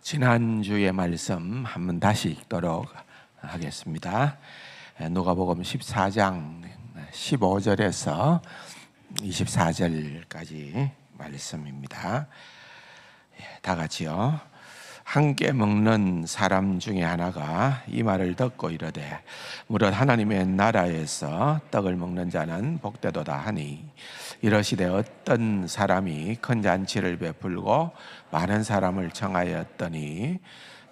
지난주의 말씀 한번 다시 읽도록 하겠습니다. 누가복음 14장 15절에서 24절까지 말씀입니다. 다 같이요. 함께 먹는 사람 중에 하나가 이 말을 듣고 이르되 무릇 하나님의 나라에서 떡을 먹는 자는 복되도다 하니, 이러시되 어떤 사람이 큰 잔치를 베풀고 많은 사람을 청하였더니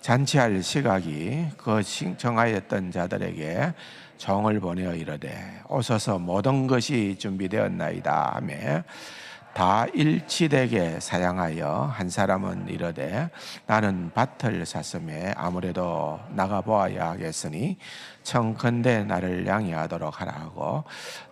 잔치할 시각이 그 청하였던 자들에게 종을 보내어 이르되 오소서 모든 것이 준비되었나이다 하며 다 일치되게 사양하여 한 사람은 이르되 나는 밭을 샀음에 아무래도 나가 보아야 하겠으니 청컨대 나를 양해하도록 하라 하고,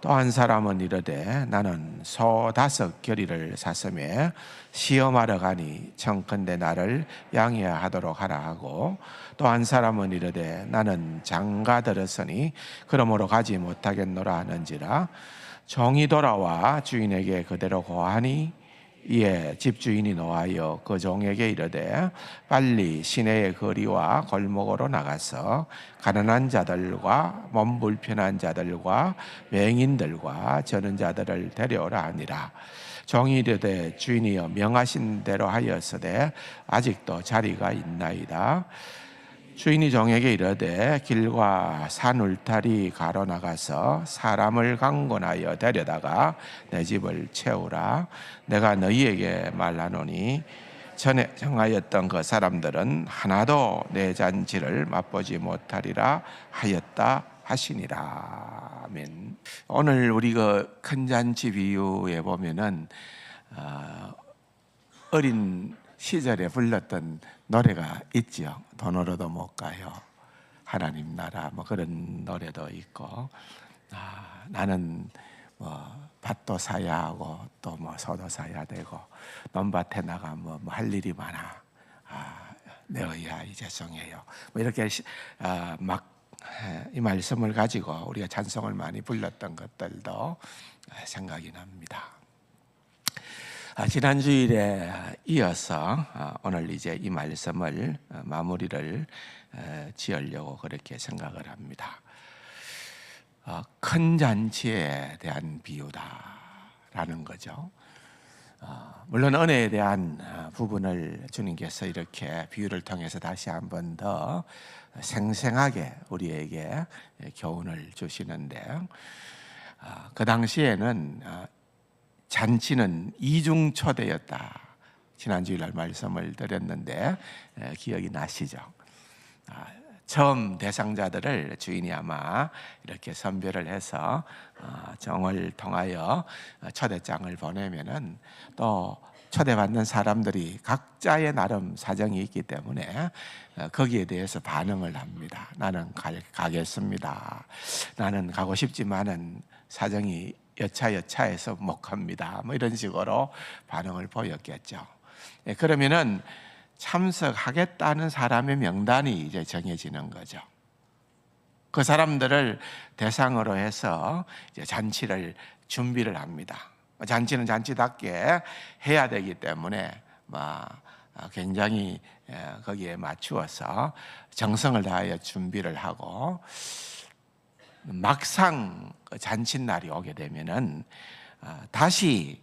또 한 사람은 이르되 나는 소 5 샀음에 시험하러 가니 청컨대 나를 양해하도록 하라 하고, 또 한 사람은 이르되 나는 장가 들었으니 그러므로 가지 못하겠노라 하는지라. 종이 돌아와 주인에게 그대로 고하니 이에 집주인이 노하여 그 종에게 이르되 빨리 시내의 거리와 골목으로 나가서 가난한 자들과 몸 불편한 자들과 맹인들과 저는 자들을 데려오라 하니라. 종이 이르되 주인이여 명하신 대로 하였으되 아직도 자리가 있나이다. 주인이 종에게 이르되 길과 산 울타리 가로 나가서 사람을 강권하여 데려다가 내 집을 채우라. 내가 너희에게 말하노니 전에 정하였던 그 사람들은 하나도 내 잔치를 맛보지 못하리라 하였다 하시니라. 아멘. 오늘 우리 그 큰 잔치 비유에 보면은 어린 시절에 불렀던 노래가 있죠. 돈으로도 못 가요, 하나님 나라, 뭐 그런 노래도 있고, 나는 뭐 밭도 사야 하고 또 뭐 소도 사야 되고 논밭에 나가 뭐 할 일이 많아. 내 의야 이제 정해요. 뭐 이렇게 막 이 말씀을 가지고 우리가 찬송을 많이 불렀던 것들도 생각이 납니다. 지난 주일에 이어서 오늘 이제 이 말씀을 마무리를 지으려고 그렇게 생각을 합니다. 큰 잔치에 대한 비유다라는 거죠. 물론 은혜에 대한 부분을 주님께서 이렇게 비유를 통해서 다시 한 번 더 생생하게 우리에게 교훈을 주시는데, 그 당시에는 잔치는 이중초대였다. 지난주일날 말씀을 드렸는데 기억이 나시죠? 처음 대상자들을 주인이 아마 이렇게 선별을 해서 정을 통하여 초대장을 보내면은 또 초대받는 사람들이 각자의 나름 사정이 있기 때문에 거기에 대해서 반응을 합니다. 나는 가겠습니다. 나는 가고 싶지만은 사정이 여차여차해서 못 갑니다. 뭐 이런 식으로 반응을 보였겠죠. 그러면은 참석하겠다는 사람의 명단이 이제 정해지는 거죠. 그 사람들을 대상으로 해서 이제 잔치를 준비를 합니다. 잔치는 잔치답게 해야 되기 때문에 굉장히 거기에 맞추어서 정성을 다하여 준비를 하고, 막상 잔칫날이 오게 되면은 다시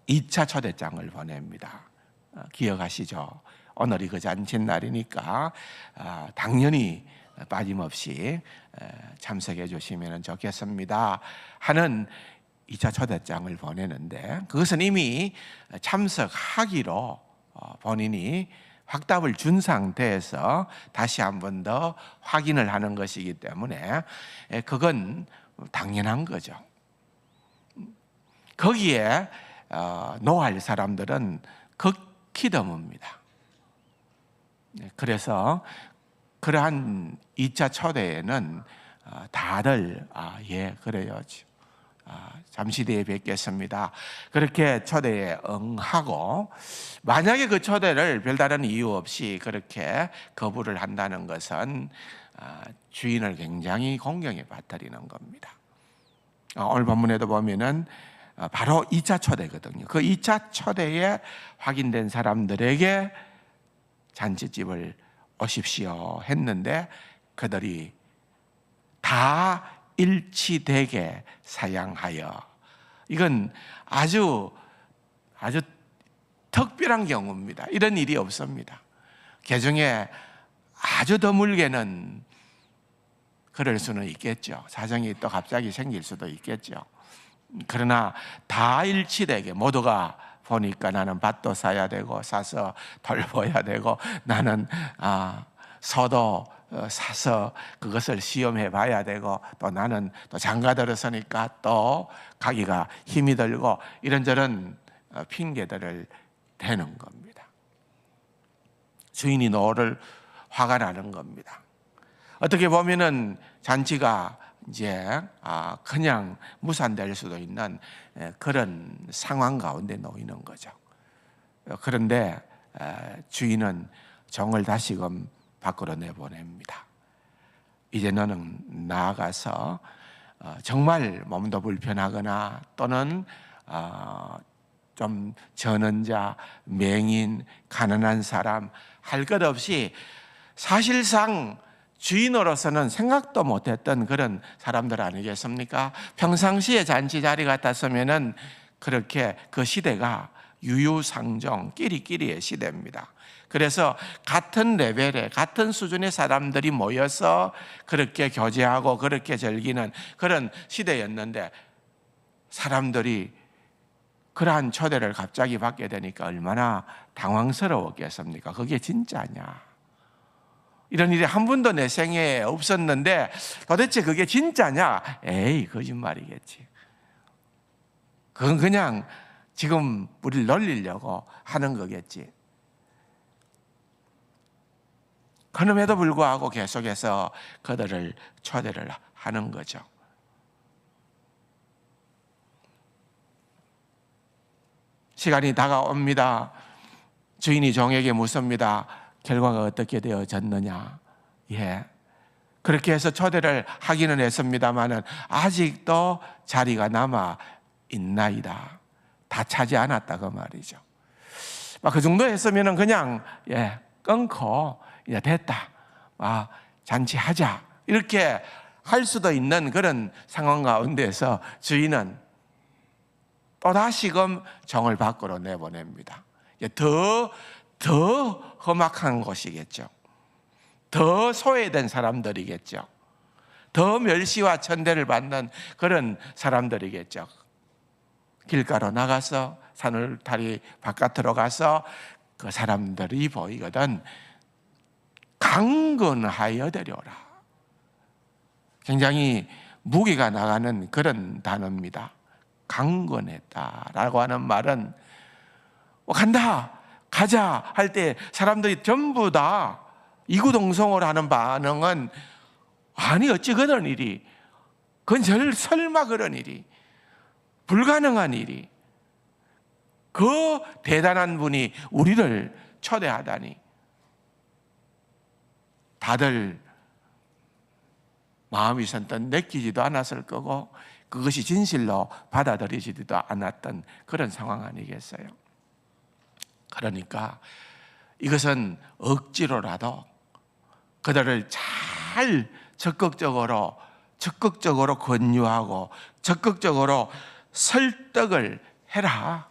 2차 초대장을 보냅니다. 기억하시죠? 오늘이 그 잔칫날이니까 당연히 빠짐없이 참석해 주시면 좋겠습니다 하는 2차 초대장을 보내는데, 그것은 이미 참석하기로 본인이 확답을 준 상태에서 다시 한 번 더 확인을 하는 것이기 때문에 그건 당연한 거죠. 거기에 노할 사람들은 극히 드뭅니다. 그래서 그러한 2차 초대에는 다들 예 그래요, 잠시 뒤에 뵙겠습니다, 그렇게 초대에 응하고, 만약에 그 초대를 별다른 이유 없이 그렇게 거부를 한다는 것은 주인을 굉장히 공경에 빠뜨리는 겁니다. 오늘 본문에도 보면은 바로 2차 초대거든요. 그 2차 초대에 확인된 사람들에게 잔치집을 오십시오 했는데 그들이 다 일치되게 사양하여, 이건 아주 특별한 경우입니다. 이런 일이 없습니다. 개중에 아주 드물게는 그럴 수는 있겠죠. 사정이 또 갑자기 생길 수도 있겠죠. 그러나 다 일치되게 모두가 보니까 나는 밭도 사야 되고 사서 돌봐야 되고 나는 소도 사서 그것을 시험해 봐야 되고 또 나는 또 장가 들었으니까 또 가기가 힘이 들고 이런저런 핑계들을 대는 겁니다. 주인이 노를 화가 나는 겁니다. 어떻게 보면은 잔치가 이제 그냥 무산될 수도 있는 그런 상황 가운데 놓이는 거죠. 그런데 주인은 종을 다시금 밖으로 내보냅니다. 이제 너는 나아가서 정말 몸도 불편하거나 또는 좀 저는 자, 맹인, 가난한 사람 할 것 없이 사실상 주인으로서는 생각도 못했던 그런 사람들 아니겠습니까? 평상시에 잔치 자리 같았으면은 그렇게 그 시대가 유유상종 끼리끼리의 시대입니다. 그래서 같은 레벨의 같은 수준의 사람들이 모여서 그렇게 교제하고 그렇게 즐기는 그런 시대였는데 사람들이 그러한 초대를 갑자기 받게 되니까 얼마나 당황스러웠겠습니까? 그게 진짜냐? 이런 일이 한 번도 내 생애에 없었는데 도대체 그게 진짜냐? 에이, 거짓말이겠지. 그건 그냥 지금 우리를 놀리려고 하는 거겠지. 그럼에도 불구하고 계속해서 그들을 초대를 하는 거죠. 시간이 다가옵니다. 주인이 종에게 묻습니다. 결과가 어떻게 되어졌느냐? 예. 그렇게 해서 초대를 하기는 했습니다만은 아직도 자리가 남아 있나이다. 다 차지 않았다 그 말이죠. 그 정도 했으면은 그냥 끊고 이제 됐다. 잔치하자. 이렇게 할 수도 있는 그런 상황 가운데서 주인은 또다시금 종을 밖으로 내보냅니다. 더 험악한 곳이겠죠. 더 소외된 사람들이겠죠. 더 멸시와 천대를 받는 그런 사람들이겠죠. 길가로 나가서 산울타리 바깥으로 가서 그 사람들이 보이거든 강건하여 데려오라. 굉장히 무게가 나가는 그런 단어입니다. 강건했다라고 하는 말은 간다, 가자 할 때 사람들이 전부 다 이구동성으로 하는 반응은 아니 어찌 그런 일이, 그건 설마 그런 일이, 불가능한 일이, 그 대단한 분이 우리를 초대하다니. 다들 마음이 선뜻 내키지도 않았을 거고 그것이 진실로 받아들이지도 않았던 그런 상황 아니겠어요? 그러니까 이것은 억지로라도 그들을 잘 적극적으로 권유하고 적극적으로 설득을 해라.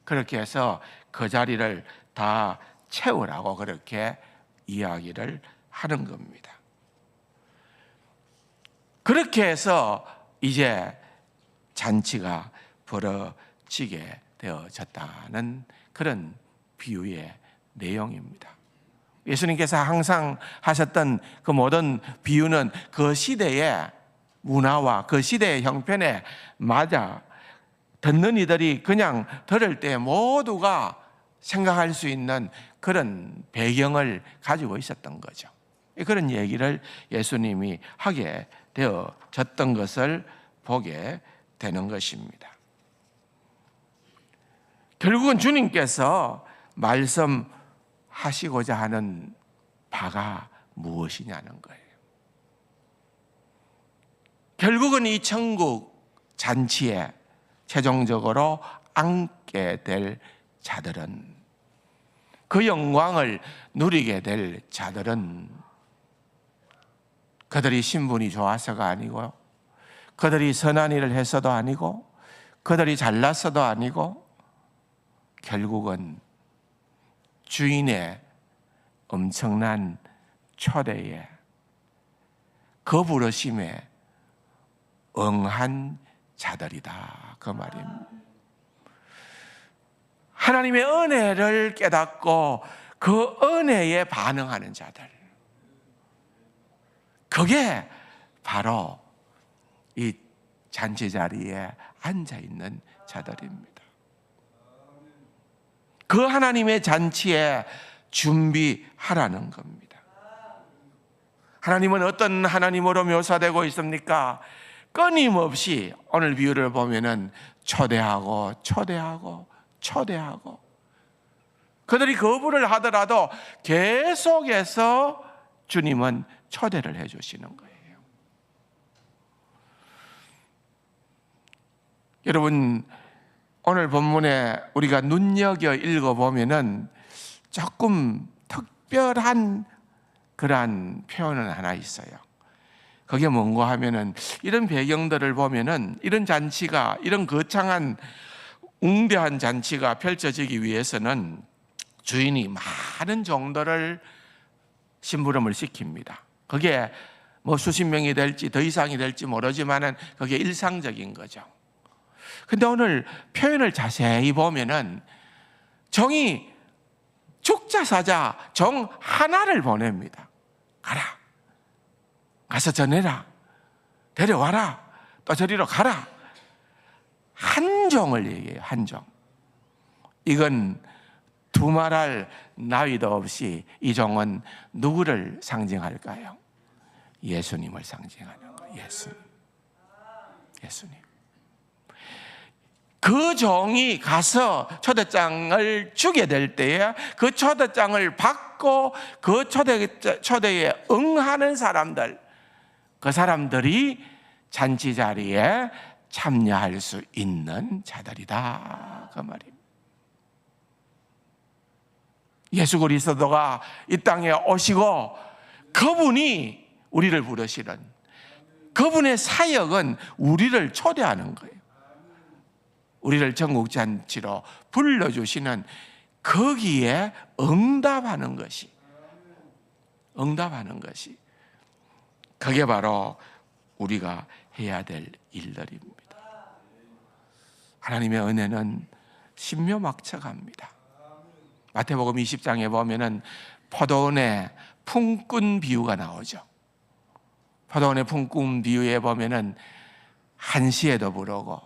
그렇게 해서 그 자리를 다 채우라고 그렇게 이야기를 하는 겁니다. 그렇게 해서 이제 잔치가 벌어지게 되어졌다는 그런 비유의 내용입니다. 예수님께서 항상 하셨던 그 모든 비유는 그 시대의 문화와 그 시대의 형편에 맞아 듣는 이들이 그냥 들을 때 모두가 생각할 수 있는 그런 배경을 가지고 있었던 거죠. 그런 얘기를 예수님이 하게 되어졌던 것을 보게 되는 것입니다. 결국은 주님께서 말씀하시고자 하는 바가 무엇이냐는 거예요. 결국은 이 천국 잔치에 최종적으로 앉게 될 자들은 그 영광을 누리게 될 자들은 그들이 신분이 좋아서가 아니고, 그들이 선한 일을 해서도 아니고, 그들이 잘났어도 아니고, 결국은 주인의 엄청난 초대에, 그 부르심에 응한 자들이다, 그 말입니다. 하나님의 은혜를 깨닫고 그 은혜에 반응하는 자들, 그게 바로 이 잔치 자리에 앉아있는 자들입니다. 그 하나님의 잔치에 준비하라는 겁니다. 하나님은 어떤 하나님으로 묘사되고 있습니까? 끊임없이 오늘 비유를 보면은 초대하고 초대하고 초대하고, 그들이 거부를 하더라도 계속해서 주님은 초대를 해 주시는 거예요. 여러분, 오늘 본문에 우리가 눈여겨 읽어보면은 조금 특별한 그러한 표현은 하나 있어요. 그게 뭔가 하면은, 이런 배경들을 보면은 이런 잔치가, 이런 거창한 웅대한 잔치가 펼쳐지기 위해서는 주인이 많은 종들을 심부름을 시킵니다. 그게 뭐 수십 명이 될지 더 이상이 될지 모르지만은 그게 일상적인 거죠. 근데 오늘 표현을 자세히 보면은 정이 죽자 사자 정 하나를 보냅니다. 가라, 가서 전해라, 데려와라, 또 저리로 가라. 한 종을 얘기해요. 한 종. 이건 두말할 나위도 없이 이 종은 누구를 상징할까요? 예수님을 상징하는 거예요. 예수님. 그 종이 가서 초대장을 주게 될 때에 그 초대장을 받고 그 초대에 응하는 사람들, 그 사람들이 잔치 자리에 참여할 수 있는 자들이다, 그 말입니다. 예수 그리스도가 이 땅에 오시고 그분이 우리를 부르시는, 그분의 사역은 우리를 초대하는 거예요. 우리를 전국잔치로 불러주시는, 거기에 응답하는 것이, 그게 바로 우리가 해야 될 일들입니다. 하나님의 은혜는 신묘막측합니다. 마태복음 20장에 보면은 포도원의 품꾼 비유가 나오죠. 포도원의 품꾼 비유에 보면은 1시에도 부르고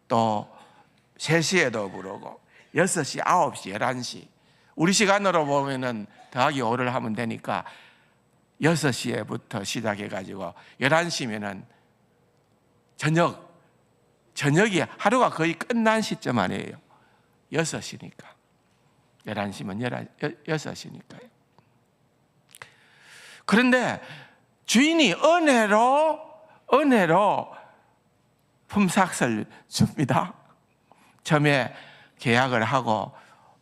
또 3시에도 부르고 6시, 9시, 11시, 우리 시간으로 보면은 더하기 5를 하면 되니까 6시에부터 시작해가지고 11시면은 저녁이 하루가 거의 끝난 시점 아니에요. 6시니까. 11시면 6시니까요. 그런데 주인이 은혜로 품삯을 줍니다. 처음에 계약을 하고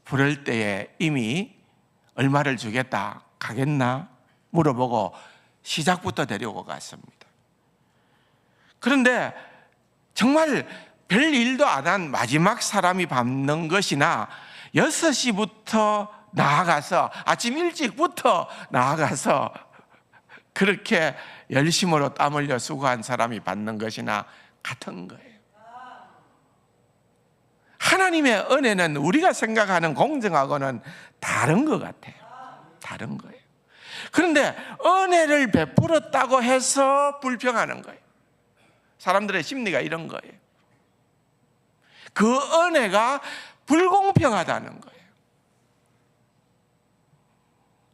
부를 때에 이미 얼마를 주겠다, 가겠나 물어보고 시작부터 데리고 갔습니다. 그런데 정말 별 일도 안 한 마지막 사람이 밟는 것이나 6시부터 나아가서, 아침 일찍부터 나아가서 그렇게 열심으로 땀 흘려 수고한 사람이 받는 것이나 같은 거예요. 하나님의 은혜는 우리가 생각하는 공정하고는 다른 것 같아요. 다른 거예요. 그런데 은혜를 베풀었다고 해서 불평하는 거예요. 사람들의 심리가 이런 거예요. 그 은혜가 불공평하다는 거예요.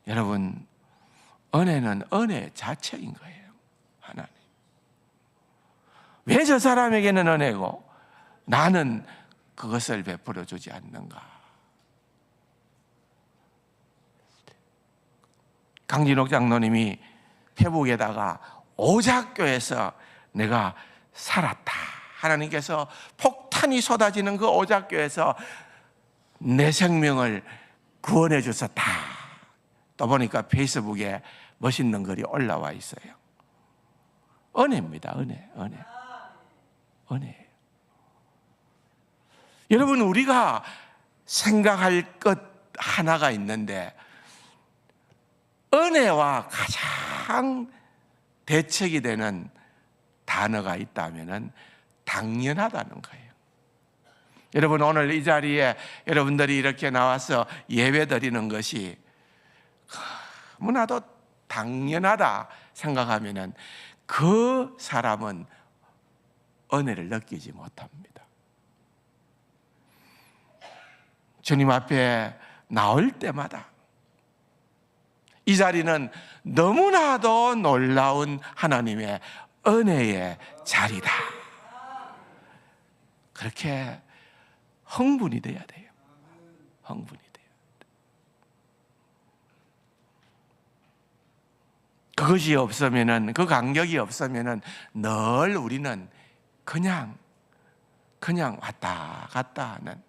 여러분, 은혜는 은혜 자체인 거예요. 하나님. 왜 저 사람에게는 은혜고 나는 그것을 베풀어 주지 않는가? 강진옥 장로님이 페북에다가 오작교에서 내가 살았다, 하나님께서 폭탄이 쏟아지는 그 오작교에서 내 생명을 구원해 주셨다. 또 보니까 페이스북에 멋있는 글이 올라와 있어요. 은혜입니다. 은혜예요. 여러분, 우리가 생각할 것 하나가 있는데 은혜와 가장 대척이 되는 단어가 있다면 당연하다는 거예요. 여러분, 오늘 이 자리에 여러분들이 이렇게 나와서 예배 드리는 것이 너무나도 당연하다 생각하면 그 사람은 은혜를 느끼지 못합니다. 주님 앞에 나올 때마다 이 자리는 너무나도 놀라운 하나님의 은혜의 자리다. 그렇게 흥분이 돼야 돼요. 흥분이 돼요. 그것이 없으면은, 그 간격이 없으면은 늘 우리는 그냥 왔다 갔다 하는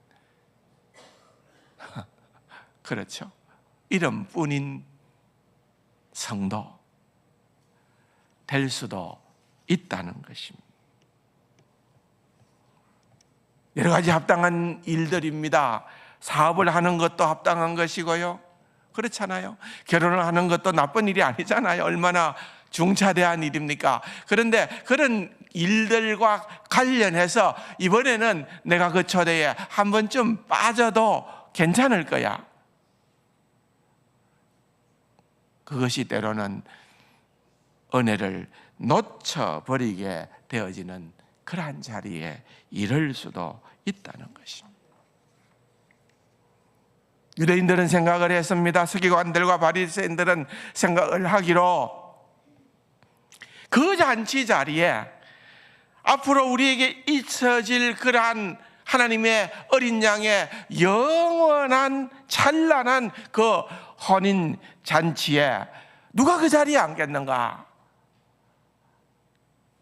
그렇죠. 이름뿐인 성도 될 수도 있다는 것입니다. 여러 가지 합당한 일들입니다. 사업을 하는 것도 합당한 것이고요. 그렇잖아요. 결혼을 하는 것도 나쁜 일이 아니잖아요. 얼마나 중차대한 일입니까? 그런데 그런 일들과 관련해서 이번에는 내가 그 초대에 한 번쯤 빠져도 괜찮을 거야. 그것이 때로는 은혜를 놓쳐버리게 되어지는 그러한 자리에 이를 수도 있다는 것입니다. 유대인들은 생각을 했습니다. 서기관들과 바리새인들은 생각을 하기로 그 잔치 자리에 앞으로 우리에게 잊혀질 그러한 하나님의 어린 양의 영원한 찬란한 그 혼인 잔치에 누가 그 자리에 앉겠는가?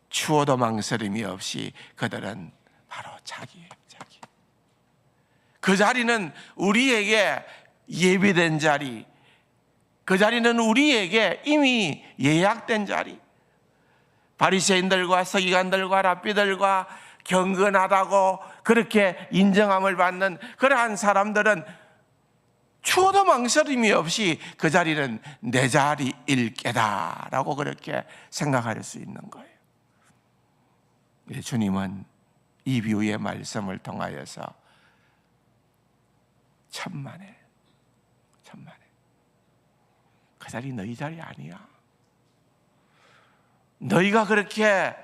추워도 망설임이 없이 그들은 바로 자기. 그 자리는 우리에게 예비된 자리, 그 자리는 우리에게 이미 예약된 자리. 바리새인들과 서기관들과 랍비들과 경건하다고 그렇게 인정함을 받는 그러한 사람들은 추워도 망설임이 없이 그 자리는 내 자리일 게다라고 그렇게 생각할 수 있는 거예요. 주님은 이 비유의 말씀을 통하여서 천만에 그 자리 너희 자리 아니야. 너희가 그렇게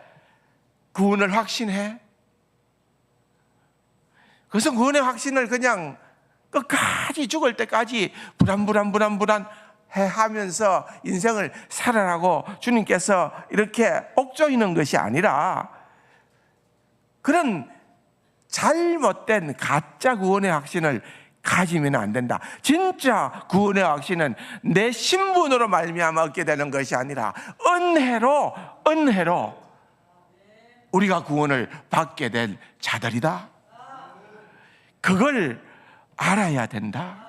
구원을 확신해? 그래서 구원의 확신을 그냥 끝까지 죽을 때까지 불안해 하면서 인생을 살아라고 주님께서 이렇게 옥조이는 것이 아니라 그런 잘못된 가짜 구원의 확신을 가지면 안 된다. 진짜 구원의 확신은 내 신분으로 말미암아 얻게 되는 것이 아니라 은혜로 우리가 구원을 받게 될 자들이다. 그걸 알아야 된다.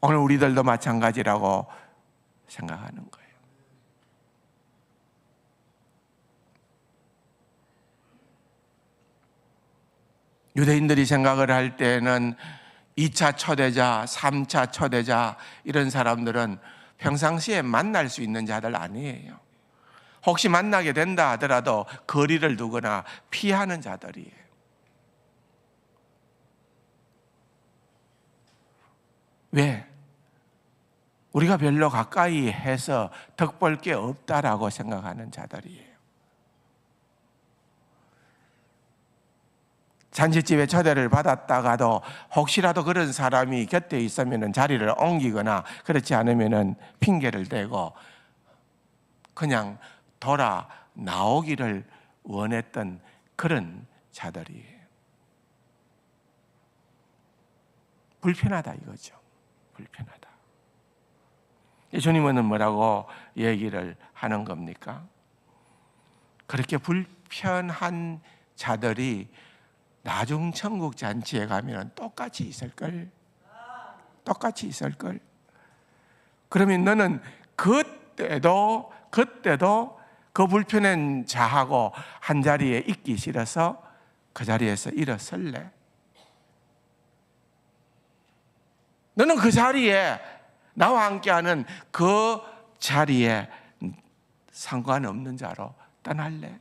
오늘 우리들도 마찬가지라고 생각하는 거예요. 유대인들이 생각을 할 때는 2차 초대자, 3차 초대자 이런 사람들은 평상시에 만날 수 있는 자들 아니에요. 혹시 만나게 된다 하더라도 거리를 두거나 피하는 자들이에요. 왜? 우리가 별로 가까이 해서 덕볼 게 없다라고 생각하는 자들이에요. 잔치집에 초대를 받았다가도 혹시라도 그런 사람이 곁에 있으면 자리를 옮기거나 그렇지 않으면 핑계를 대고 그냥 돌아 나오기를 원했던 그런 자들이에요. 불편하다 이거죠. 불편하다. 주님은 뭐라고 얘기를 하는 겁니까? 그렇게 불편한 자들이 나중 천국 잔치에 가면 똑같이 있을걸. 똑같이 있을걸. 그러면 너는 그때도 그 불편한 자하고 한 자리에 있기 싫어서 그 자리에서 일어설래? 너는 그 자리에, 나와 함께하는 그 자리에 상관없는 자로 떠날래?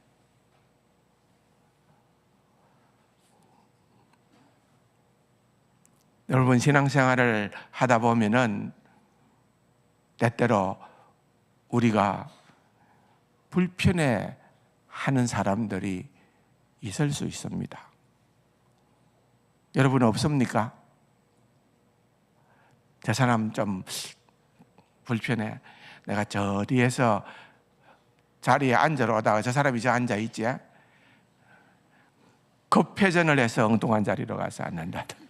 여러분, 신앙생활을 하다 보면은 때때로 우리가 불편해 하는 사람들이 있을 수 있습니다. 여러분 없습니까? 저 사람 좀 불편해. 내가 저 뒤에서 자리에 앉으러 오다가 저 사람이 저 앉아있지? 급회전을 해서 엉뚱한 자리로 가서 앉는다든지.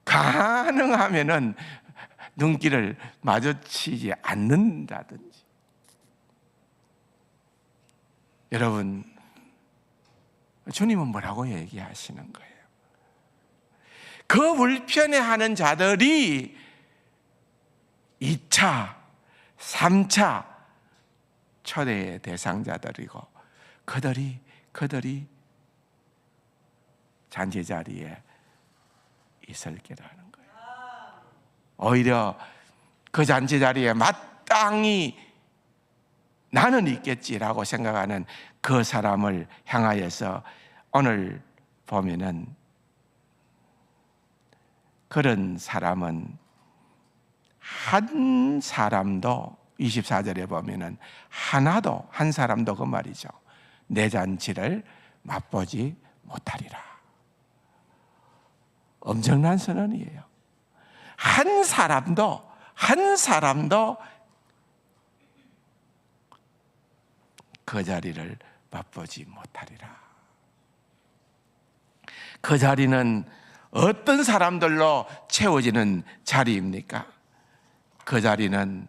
가능하면은 눈길을 마주치지 않는다든지. 여러분, 주님은 뭐라고 얘기하시는 거예요? 그 불편해하는 자들이 2차, 3차 초대의 대상자들이고 그들이 잔치 자리에 있을 거라는 거예요. 오히려 그 잔치 자리에 마땅히 나는 있겠지라고 생각하는 그 사람을 향하여서 오늘 보면은 그런 사람은 한 사람도 24절에 보면은 하나도, 한 사람도 그 말이죠, 내 잔치를 맛보지 못하리라. 엄청난 선언이에요. 한 사람도 그 자리를 맛보지 못하리라. 그 자리는 어떤 사람들로 채워지는 자리입니까? 그 자리는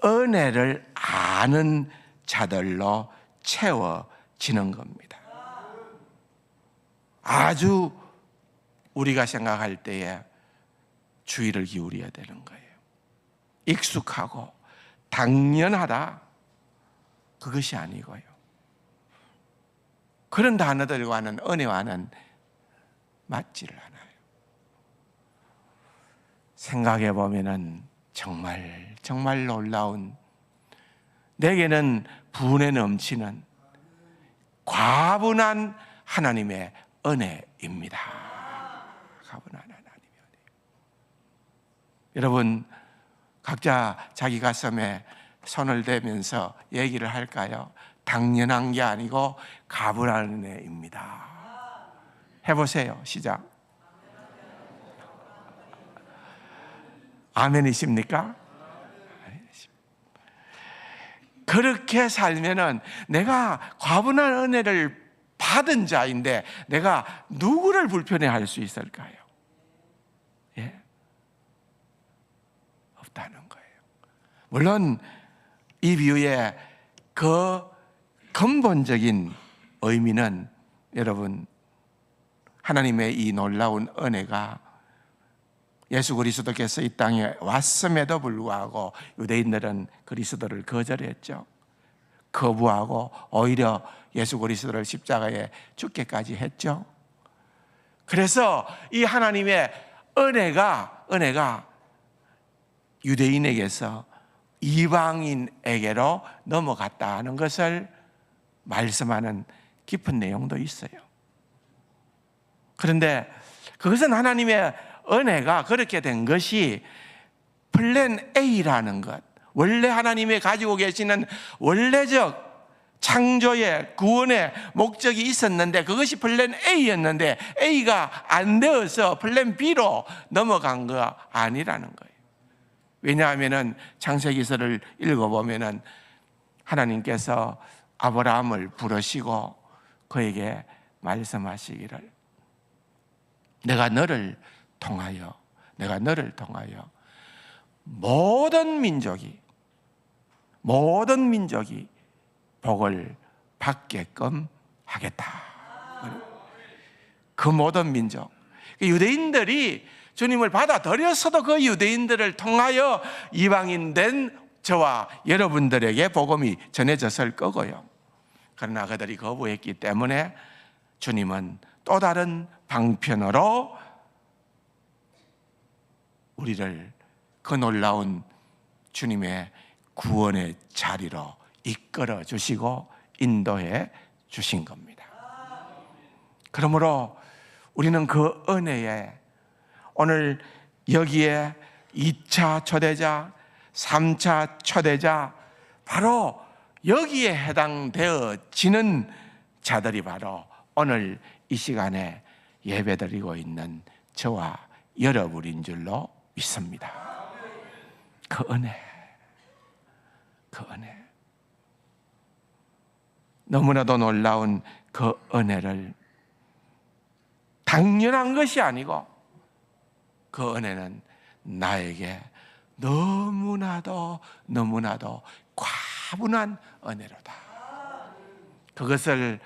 은혜를 아는 자들로 채워지는 겁니다. 아주 우리가 생각할 때에 주의를 기울여야 되는 거예요. 익숙하고 당연하다, 그것이 아니고요. 그런 단어들과는, 은혜와는 맞지를 않아요. 생각해 보면은 정말 놀라운, 내게는 분에 넘치는 과분한 하나님의 은혜입니다. 과분한 하나님의 은혜. 여러분, 각자 자기 가슴에 손을 대면서 얘기를 할까요? 당연한 게 아니고 과분한 은혜입니다. 해보세요. 시작. 아멘이십니까? 그렇게 살면은 내가 과분한 은혜를 받은 자인데 내가 누구를 불편해할 수 있을까요? 예? 없다는 거예요. 물론 이 비유의 그 근본적인 의미는, 여러분, 하나님의 이 놀라운 은혜가 예수 그리스도께서 이 땅에 왔음에도 불구하고 유대인들은 그리스도를 거절했죠. 거부하고 오히려 예수 그리스도를 십자가에 죽게까지 했죠. 그래서 이 하나님의 은혜가 유대인에게서 이방인에게로 넘어갔다는 것을 말씀하는 깊은 내용도 있어요. 그런데 그것은 하나님의 은혜가 그렇게 된 것이 플랜 A라는 것, 원래 하나님이 가지고 계시는 원래적 창조의 구원의 목적이 있었는데 그것이 플랜 A였는데 A가 안 되어서 플랜 B로 넘어간 거 아니라는 거예요. 왜냐하면 창세기서를 읽어보면 하나님께서 아브라함을 부르시고 그에게 말씀하시기를, 내가 너를 통하여 모든 민족이 복을 받게끔 하겠다. 그 모든 민족, 유대인들이 주님을 받아들였어도 그 유대인들을 통하여 이방인 된 저와 여러분들에게 복음이 전해졌을 거고요. 그러나 그들이 거부했기 때문에 주님은 또 다른 방편으로 우리를 그 놀라운 주님의 구원의 자리로 이끌어 주시고 인도해 주신 겁니다. 그러므로 우리는 그 은혜에 오늘 여기에 2차 초대자, 3차 초대자, 바로 여기에 해당되어지는 자들이 바로 오늘 이 시간에 예배드리고 있는 저와 여러분인 줄로 믿습니다. 그 은혜, 그 은혜, 너무나도 놀라운 그 은혜를 당연한 것이 아니고 그 은혜는 나에게 너무나도 과분한 은혜로다. 그것을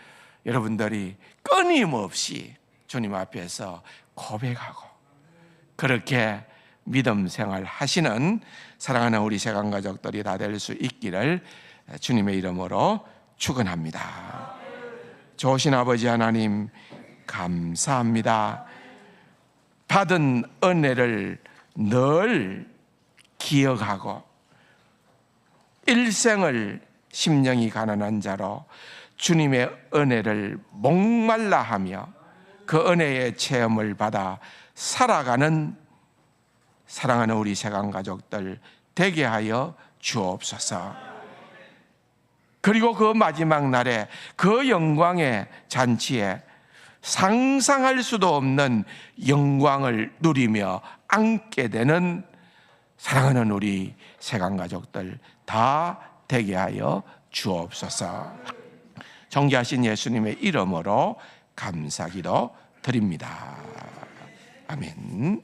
여러분들이 끊임없이 주님 앞에서 고백하고 그렇게 믿음 생활 하시는 사랑하는 우리 세관 가족들이 다 될 수 있기를 주님의 이름으로 축원합니다. 좋으신 아버지 하나님 감사합니다. 받은 은혜를 늘 기억하고 일생을 심령이 가난한 자로 주님의 은혜를 목말라하며 그 은혜의 체험을 받아 살아가는 사랑하는 우리 세관 가족들 되게 하여 주옵소서. 그리고 그 마지막 날에 그 영광의 잔치에 상상할 수도 없는 영광을 누리며 앉게 되는 사랑하는 우리 세관 가족들 다 되게 하여 주옵소서. 존귀하신 예수님의 이름으로 감사기도 드립니다. 아멘.